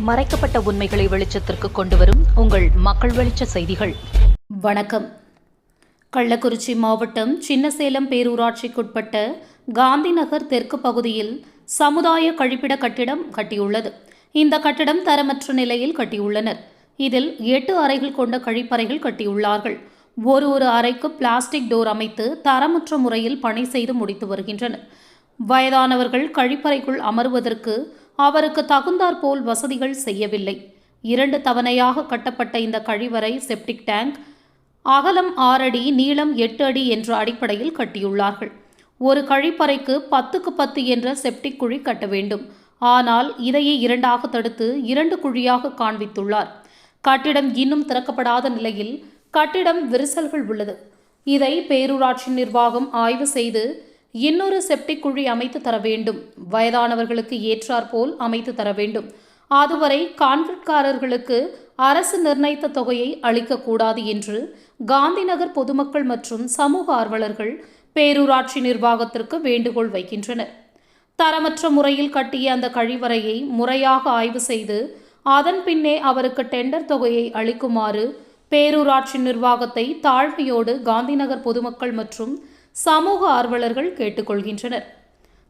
மறைக்கப்பட்ட உண்மைகளை வெளிச்சத்திற்கு கொண்டுவரும் உங்கள் மக்கள் வெளிச்ச செய்திகள். வணக்கம். கள்ளக்குறிச்சி மாவட்டம் சின்னசேலம் பேரூராட்சிக்குட்பட்ட காந்திநகர் தெற்கு பகுதியில் சமுதாய கழிப்பிட கட்டிடம் கட்டியுள்ளது. இந்த கட்டிடம் தரமற்ற நிலையில் கட்டியுள்ளனர். இதில் 8 அறைகள் கொண்ட கழிப்பறைகள் கட்டியுள்ளார்கள். ஒரு அறைக்கு பிளாஸ்டிக் டோர் அமைத்து தரமற்ற முறையில் பணி செய்து முடித்து வருகின்றனர். வயதானவர்கள் கழிப்பறைக்குள் அமர்வதற்கு அவருக்கு தகுந்தாற்போல் வசதிகள் செய்யவில்லை. 2 தவணையாக கட்டப்பட்ட இந்த கழிவறை செப்டிக் டேங்க் அகலம் 6 அடி, நீளம் 8 அடி என்ற அடிப்படையில் கட்டியுள்ளார்கள். ஒரு கழிப்பறைக்கு 10க்கு 10 என்ற செப்டிக் குழி கட்ட வேண்டும். ஆனால் இதையே 2ஆக தடுத்து 2 குழியாக காண்பித்துள்ளார். கட்டிடம் இன்னும் திறக்கப்படாத நிலையில் கட்டிடம் விரிசல்கள் உள்ளது. இதை பேரூராட்சி நிர்வாகம் ஆய்வு செய்து இன்னொரு செப்டிக் குழி அமைத்து தர வேண்டும். வயதானவர்களுக்கு ஏற்றாற்போல் அமைத்து தர வேண்டும். அதுவரை கான்கிரீட்காரர்களுக்கு அரசு நிர்ணயித்த தொகையை அளிக்கக்கூடாது என்று காந்திநகர் பொதுமக்கள் மற்றும் சமூக ஆர்வலர்கள் பேரூராட்சி நிர்வாகத்திற்கு வேண்டுகோள் வைக்கின்றனர். தரமற்ற முறையில் கட்டிய அந்த கழிவறையை முறையாக ஆய்வு செய்து அதன் பின்னே அவருக்கு டெண்டர் தொகையை அளிக்குமாறு பேரூராட்சி நிர்வாகத்தை தாழ்மையோடு காந்திநகர் பொதுமக்கள் மற்றும் சமூக ஆர்வலர்கள் கேட்டுக்கொள்கின்றனர்.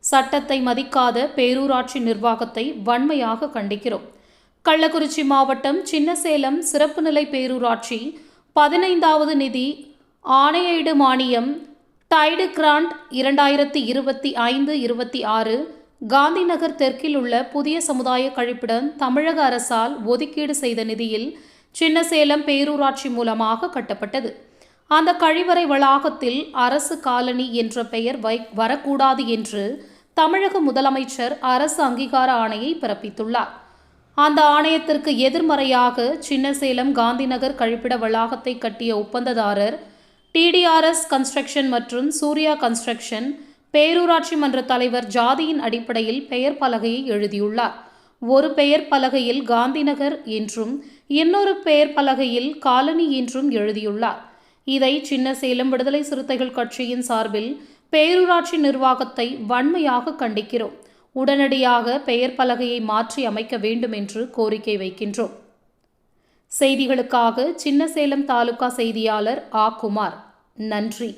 சட்டத்தை மதிக்காத பேரூராட்சி நிர்வாகத்தை வன்மையாக கண்டிக்கிறோம். கள்ளக்குறிச்சி மாவட்டம் சின்னசேலம் சிறப்பு நிலை பேரூராட்சி 15வது நிதி ஆணையீடு மானியம் டைடு கிராண்ட் 2025-26 காந்திநகர் தெற்கில் உள்ள புதிய சமுதாய கழிப்பிடம் தமிழக அரசால் ஒதுக்கீடு செய்த நிதியில் சின்னசேலம் பேரூராட்சி மூலமாக கட்டப்பட்டது. அந்த கழிவறை வளாகத்தில் அரசு காலனி என்ற பெயர் வரக்கூடாது என்று தமிழக முதலமைச்சர் அரசு அங்கீகார ஆணையை பிறப்பித்துள்ளார். அந்த ஆணையத்திற்கு எதிர்மறையாக சின்னசேலம் காந்திநகர் கழிப்பிட வளாகத்தை கட்டிய ஒப்பந்ததாரர் டிடிஆர்எஸ் கன்ஸ்ட்ரக்ஷன் மற்றும் சூர்யா கன்ஸ்ட்ரக்ஷன் பேரூராட்சி மன்ற தலைவர் ஜாதியின் அடிப்படையில் பெயர் பலகையை எழுதியுள்ளார். ஒரு பெயர் பலகையில் காந்திநகர் என்றும் இன்னொரு பெயர் பலகையில் காலனி என்றும் எழுதியுள்ளார். இதை சின்னசேலம் விடுதலை சிறுத்தைகள் கட்சியின் சார்பில் பேரூராட்சி நிர்வாகத்தை வன்மையாக கண்டிக்கிறோம். உடனடியாக பெயர் பலகையை மாற்றி அமைக்க வேண்டும் என்று கோரிக்கை வைக்கின்றோம். செய்திகளுக்காக சின்னசேலம் தாலுகா செய்தியாளர் ஆ. குமார். நன்றி.